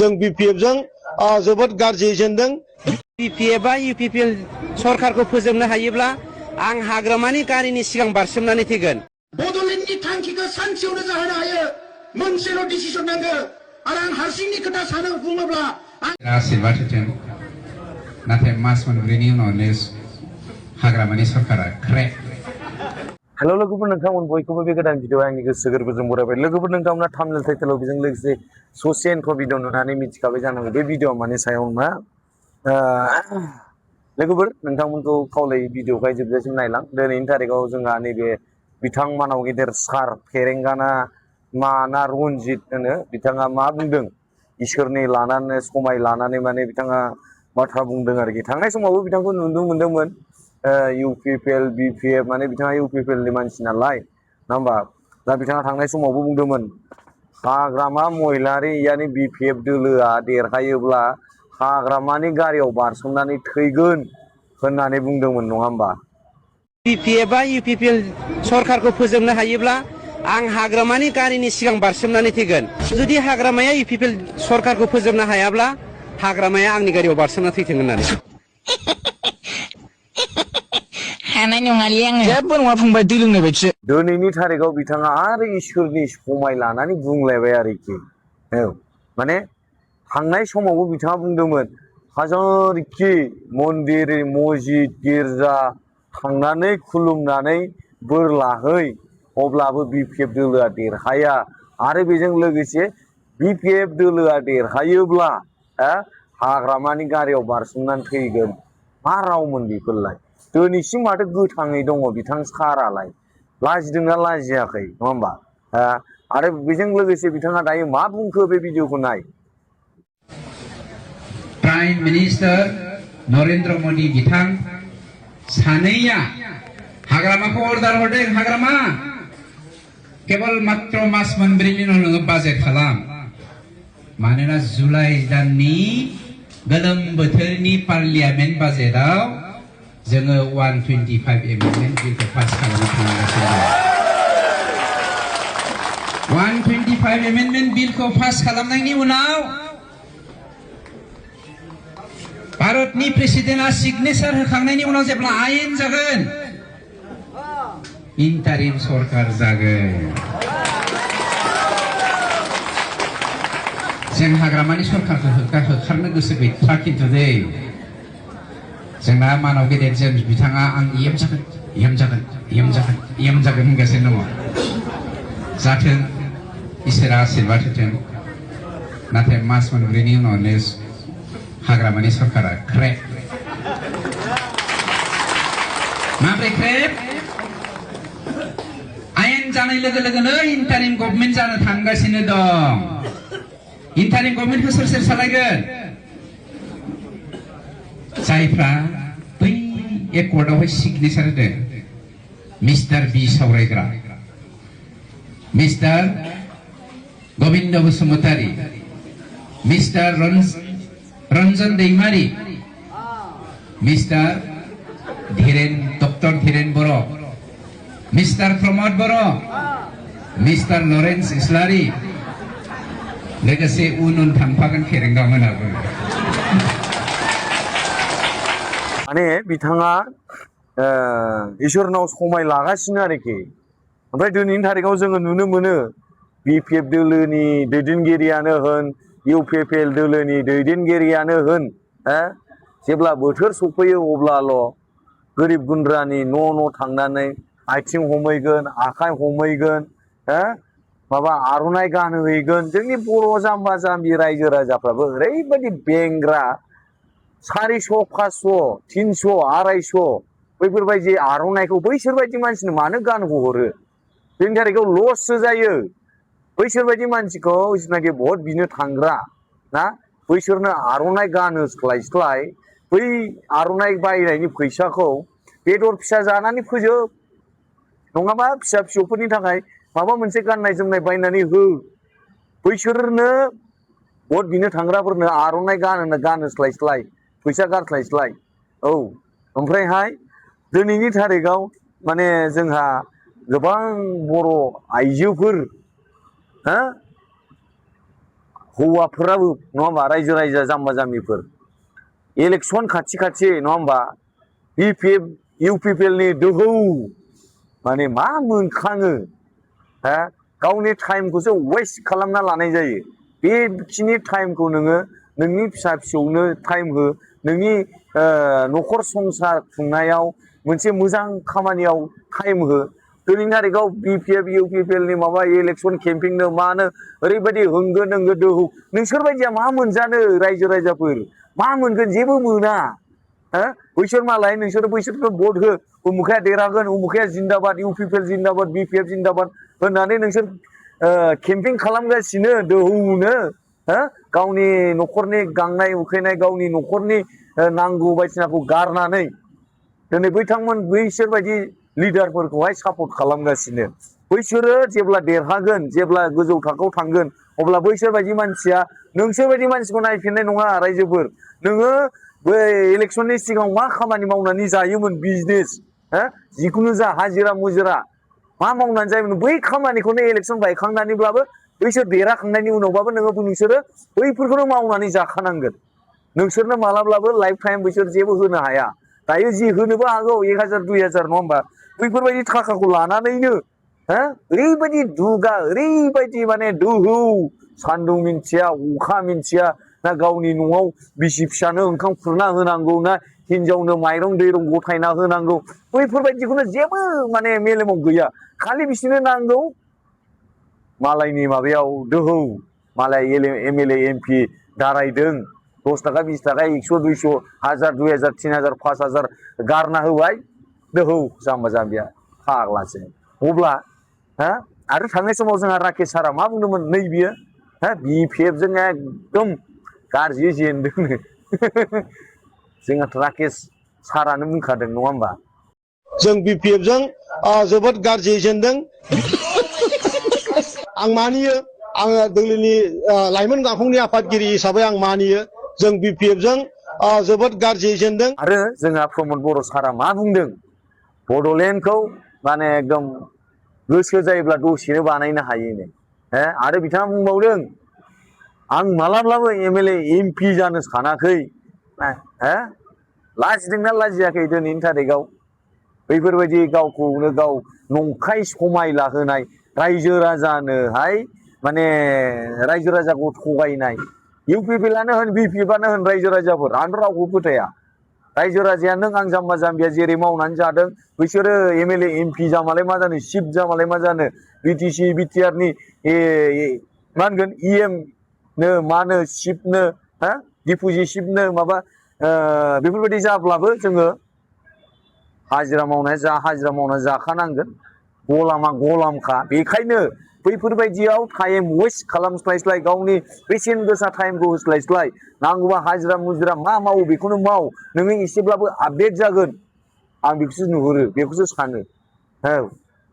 जों BPF जों जोबोद गाज्रि जेनदों। BPF आ UPPL सरकारखौ फोजोबनो हायोब्ला आं हाग्रामानि गारिनि सिगां बारसोमनानै थैगोन। बड'लेण्डनि थांखिखौ सानसेयावनो जाहोनो हायो। मोनसेल' डिसिसन नांगौ आरो आं हारसिंनि खोथा सानो बुङोब्ला आशीर्बाद होथों नाथाय मास मोनब्रैनि उनावनो हाग्रामानि सरकारा क्रेक। हेल' लोगोफोर नोंथांमोन बयखौबो बे गोदान भिडिअ आंनि गोसो गोरबोजों बरायबाय। लोगोफोर नोंथांमोना थाम्बनेल टाइटेलाव बेजों लोगोसे ससे इन्ट्र' भिडिअ नुनानै मिथिखाबाय जानांगौ बे भिडिअ माने सायाव मा लोगोफोर नोंथांमोनखौ खावलायो भिडिअखौहाय जोबजासिम नायलां। दिनैनि थारिखआव जोंहा नैबे बिथां मानाव गेदेर सार फेरेंगाना माना रनजित होनो बिथाङा मा बुंदों इसोरनि लानानै समाय लानानै माने बिथाङा बाथ्रा बुंदों आरोखि। थांनाय समावबो बिथांखौ नुनो मोन्दोंमोन UPPL BPF माने बिथाङा UPPL नि मानसि नालाय नङा होमबा। दा बिथाङा थांनाय समावबो बुंदोंमोन हाग्रामा महिलारि यानि BPF दोलोआ देरहायोब्ला हाग्रामानि गारियाव बारसोमनानै थैगोन होननानै बुंदोंमोन नङा होमबा। BPF आ UPPL सरकारखौ फोजोबनो हायोब्ला आं हाग्रामानि गारिनि सिगां बारसोमनानै थैगोन। जुदि हाग्रामाया UPPL सरकारखौ फोजोबनो हायाब्ला हाग्रामाया आंनि गारियाव बारसोमना थैथों होननानै। हानाय नङालै आङो जेबो नङा फंबाय दै लोंनाय बायदिसो। दिनैनि थारिखआव बिथाङा आरो इसोरनि समाय लानानै बुंलायबाय आरोखि। औ माने थांनाय समावबो बिथाङा बुंदोंमोन हाजारखि मन्दिर मस्जिद गिर्जा थांनानै खुलुमनानै बोर लाहै अब्लाबो BPF दोलोआ देरहाया आरो बेजों लोगोसे BPF दोलोआ देरहायोब्ला हाग्रामानि गारियाव बारसोमनानै थैगोन। मा रावमोन बेफोरलाय दिनैसिम माथो गोथाङै दङ बिथां सारालाय लाजिदोंना लाजियाखै नङा होमबा। आरो बेजों लोगोसे बिथाङा दायो मा बुंखो बे भिडिअखौ नाय। प्राइम मिनिस्टार नरेन्द्र मोदी बिथां सानैया हाग्रामाखौ अर्डार हरदों हाग्रामा केवल मात्र मास मोनब्रैनि उनाव नोङो बाजेट खालाम। मानोना जुलाइ दाननि गोलोम बोथोरनि पार्लियामेन्ट बाजेटआव जोङो 125 एमेन्डमेन्ट बिलखौ पास खालामनो थांगासिनो दं। 125 एमेन्डमेन्ट बिलखौ पास खालामनायनि उनाव भारतनि प्रेसिडेन्टआ सिगनेचार होखांनायनि उनाव जेब्ला आयेन जागोन इन्टारिम सरकार जागोन। जों हाग्रामानि सरकारखौ होखारनो गोसो गैथारा खिन्थु दै जोंना मानाव गेदेर जों बिथाङा आं EM जागोन होनगासिनो दङ। जाथों इसोरा आशीर्बाद होथों नाथाय मास मोनब्रैनि उनावनो हाग्रामानि सरकारा क्रेक। माब्रै क्रेक? आयेन जानाय लोगो लोगोनो इन्टारिम गभर्नमेन्ट जानो थांगासिनो दं। इन्टारिम गभर्नमेन्टखौ सोर सोर सालायगोन? जायफ्रा बै एकर्डआवहाय सिगनेचार होदों मिस्टार बि सावरायग्रा mister Gobinda Basumatary mister Ranjan Daimari mister doctor Dhiren Boro' mister Pramod Boro' mister Lawrence Islary लोगोसे उन थांफागोन फेरेंगामोनाबो। माने बिथाङा इसोरनाव समाय लागासिनो आरोखि। ओमफ्राय दिनैनि थारिखआव जोङो नुनो मोनो BPF दोलोनि दैदेनगिरियानो होन UPPL दोलोनि दैदेनगिरियानो होन जेब्ला बोथोर सफैयो अब्लाल' गोरिब गुन्द्रानि न' थांनानै आथिं हमहैगोन आखाइ हमहैगोन माबा आर'नाइ गानहोहैगोन। जोंनि बर' जाम्बा जाम्बि रायजो राजाफ्राबो ओरैबायदि बेंग्रा 400 500 300 250 बैफोरबायदि आर'नाइखौ बैसोरबायदि मानसिनो मानो गानहोहरो? जोंनि थारिखआव लससो जायो। बैसोरबायदि मानसिखौ जिनाखि भट बिनो थांग्रा ना बैसोरनो आर'नाइ गानहोस्लायस्लाय बै आर'नाइ बायनायनि फैसाखौ बेदर फिसा जानानै फोजोब नङाबा फिसा फिसौफोरनि थाखाय माबा मोनसे गाननाय जोमनाय बायनानै हो। बैसोरनो भट बिनो थांग्राफोरनो आर'नाइ गानहोस्लायस्लाय फैसा गारस्लायस्लाय औ ओमफ्रायहाय दिनैनि थारिखआव माने जोंहा गोबां बर' आइजोफोर हौवाफोराबो नङा होमबा रायजो राजा जाम्बा जाम्बिफोर इलेक्सन खाथि खाथि नङा होमबा बिपिएफ इउपिपिएल नि दोहौ माने मा मोनखाङो हा गावनि टाइमखौसो वेस्ट खालामना लानाय जायो बेखिनि टाइमखौ नोङो नोंनि फिसा फिसौनो टाइम हो नोंनि न'खर संसार खुंनायाव मोनसे मोजां खामानियाव टाइम हो दिनैनि तारिखाव बिपिएफ इउपिपिएल नि माबा इलेक्सन केम्पिंनो मानो ओरैबायदि होंगो दोंगो दोहौ नोंसोर बायदिया मा मोनजानो रायजो राजाफोर मा मोनगोन जेबो मोना हो बैसोर मालाय नोंसोर बैसोरखौ भट हो उमुखाया देरहागोन उमुखाया जिन्दाबाद इउपिपिएल जिन्दाबाद बिपिएफ जिन्दाबाद होननानै नोंसोर केम्पिं खालामगासिनो दोहौनो हो गावनि न'खरनि गांनाय उखैनाय गावनि न'खरनि नांगौ बायदिसिनाखौ गारनानै दिनै बैसोर बायदि लिडारफोरखौहाय सापर्ट खालामगासिनो बैसोरो जेब्ला देरहागोन जेब्ला गोजौ थाखोआव थांगोन अब्ला बैसोर बायदि मानसिया नोंसोर बायदि मानसिखौ नायफिननाय नङा रायजोफोर नोङो बै इलेक्सननि सिगाङाव मा खामानि मावनानै जायोमोन बिजनेस हो जिखुनु जा हाजिरा मुजिरा मा मावनानै जायोमोन बै खामानिखौनो इलेक्सन बायखांनानैब्लाबो बैसोर देरहाखांनायनि उनावबाबो नोंसोरो बैफोरखौनो मावनानै जाखानांगोन नोंसोरनो मालाब्लाबो लाइफ टाइम बैसोर जेबो होनो हाया दायो जि होनोबो हागौ 1000 2000 नङा होमबा बैफोरबायदि थाखाखौ लानानैनो हो ओरैबायदि दुगा ओरैबायदि माने दोहौ सान्दुं मिन्थिया अखा मिन्थिया ना गावनि न'आव बिसि फिसानो ओंखाम खुरना होनांगौ ना हिनजावनो माइरं दैरं गथायना होनांगौ बैफोरबायदिखौनो जेबो माने मेलेमाव गैया खालि बिसोरनो नांगौ मालायनि माबायाव दोहौ मालाय एमएलए एमपि दारायदों 10 थाखा 20 थाखा 100 200 1000 2000 3000 5000 गारना होबाय दोहौ जाम्बा जाम्बिया फाग्लासो अब्ला हा आरो थांनाय समाव जोंहा राकेश सारा मा बुंदोंमोन नै बियो हा बिपिएफ जों एकदम गाज्रि जेनदोंनो जोंहा राकेश सारानो बुंखादों नङा होमबा जों बिपिएफ जों जोबोद गाज्रि जेनदों आं मानियो आङो दिल्लीनि लाइमोन गांखंनि आफादगिरि हिसाबै आं मानियो जों बिपिएफ जों जोबोद गाज्रि जेनदों आरो जोंहा प्रमद बर' सारा मा बुंदों बड'लेण्डखौ माने एकदम गोसो जायोब्ला दसेनो बानायनो हायोनो हो आरो बिथाङा बुंबावदों आं मालाब्लाबो एमएलए एमपि जानो सानाखै हो लाजिदोंना लाजियाखै दिनैनि तारिखाव बैफोरबायदि गावखौनो गाव नंखाय समायला होनाय रायजो राजानोहाय माने रायजो राजाखौ थगायनाय इउपिपिएलआनो होन बिपिएफआनो होन रायजो राजाफोर आंथ' रावखौ फोथाया रायजो राजाया नों आं जाम्बा जाम्बिया जेरै मावनानै जादों बैसोरो एमएलए एमपि जामालाय मा जानो चिफ जामालाय मा जानो बिटिसि बिटिआर नि मा होनगोन इएम नो मा नो चिफनो हा डिपुजि चिफनो माबा बेफोरबायदि जाब्लाबो जोङो हाजिरा मावना जाखानांगोन गलामा गलामखा बेखायनो बैफोरबायदियाव टाइम वेस्ट खालामस्लायस्लाय गावनि बेसेन गोसा टाइमखौ होस्लायस्लाय नांगौबा हाजिरा मुजिरा मा मावो बेखौनो माव नोङो एसेब्लाबो आपडेट जागोन आं बेखौसो नुहुरो बेखौसो सानो औ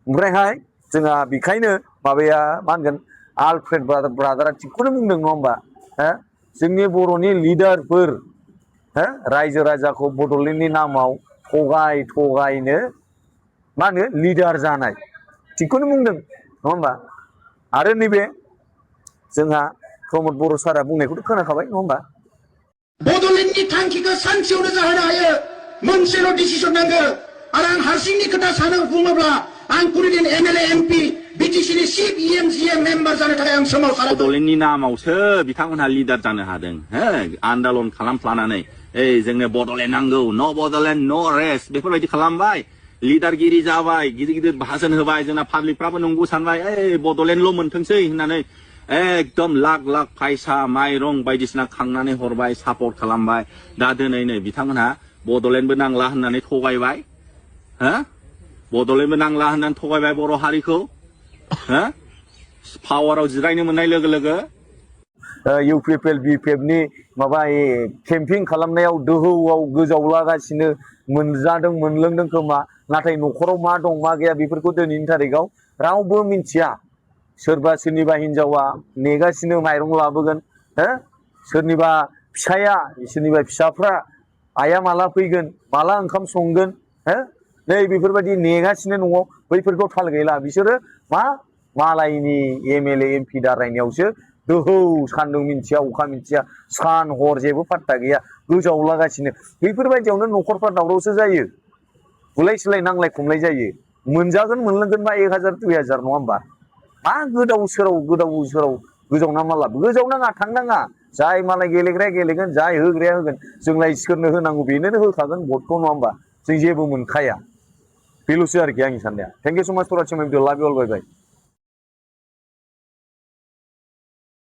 ओमफ्रायहाय जोंहा बेखायनो माबाया मा होनगोन आलफ्रेड ब्रादारा थिगखौनो बुंदों नङा होमबा हो जोंनि बर'नि लिडारफोर हो रायजो राजाखौ बड'लेण्डनि नामाव थगायनो मा होनो लिडार जानाय थिगखौनो बुंदों नङा होमबा आरो नैबे जोंहा प्रमद बर' सारा बुंनायखौथ' खोनाखाबाय नङा होमबा बड'लेण्डनि थांखिखौ सानसेयावनो जाहोनो हायो मोनसेल' डिसिसन नांगौ आरो आं हारसिंनि खोथा सानो बुङोब्ला आं कुरिदिन एमएलए एमपि बिटिसिनि चिफ इएम जिएम मेम्बार जानो थाखाय आं सोमावसारो बड'लेण्डनि नामावसो बिथांमोनहा लिडार जानो हादों हो आन्दलन खालामफ्लानानै जोंनो बड'लेण्ड नांगौ न' बड'लेण्ड न' रेस्ट बेफोरबायदि खालामबाय लिडारगिरि जाबाय गिदिर गिदिर भाषण होबाय जोंना पाब्लिकफ्राबो नंगौ सानबाय बड'लेण्डल' मोनथोंसै होननानै एकदम लाख लाख फैसा माइरं बायदिसिना खांनानै हरबाय सापर्ट खालामबाय दा दिनै नै बिथांमोनहा बड'लेण्डबो नांला होननानै थगायबाय हो बड'लेण्डबो नांला होननानै थगायबाय बर' हारिखौ हो पावाराव जिरायनो मोननाय लोगो लोगो इउपिपिएल बिपिएफनि माबा केम्पिं खालामनायाव दोहौआव गोजावलागासिनो मोनजादों मोनलोंदों खोमा नाथाय न'खराव मा दं मा गैया बेफोरखौ दिनैनि तारिखाव रावबो मिन्थिया सोरबा सोरनिबा हिनजावा नेगासिनो माइरं लाबोगोन हो सोरनिबा फिसाया सोरनिबा फिसाफ्रा आइया माला फैगोन माला ओंखाम संगोन हो नै बेफोरबायदि नेगासिनो न'आव बैफोरखौ थाल गैला बिसोरो मा मालायनि एमएलए एमपि दारायनायावसो दोहौ सान्दुं मिन्थिया अखा मिन्थिया सान हर जेबो पात्ता गैया गोजावलागासिनो बेफोरबायदियावनो न'खरफ्रा दावरावसो जायो बुलाय सोलाय नांलाय खमलाय जायो मोनजागोन मोनलोंगोन बा 1000 2000 नङा होमबा मा गोदाव सोराव गोजावना मा लाब गोजावनाङा थांनाङा जाय मालाय गेलेग्राया गेलेगोन जाय होग्राया होगोन जोंलाय सोरनो होनांगौ बेनोनो होखागोन भटखौ नङा होमबा जों जेबो मोनखाया बेल'सो आरोखि आंनि साननाया थेंक इउ सो माच फर वाचिं माय भिडिअ लाभ इउ अल बाय बाय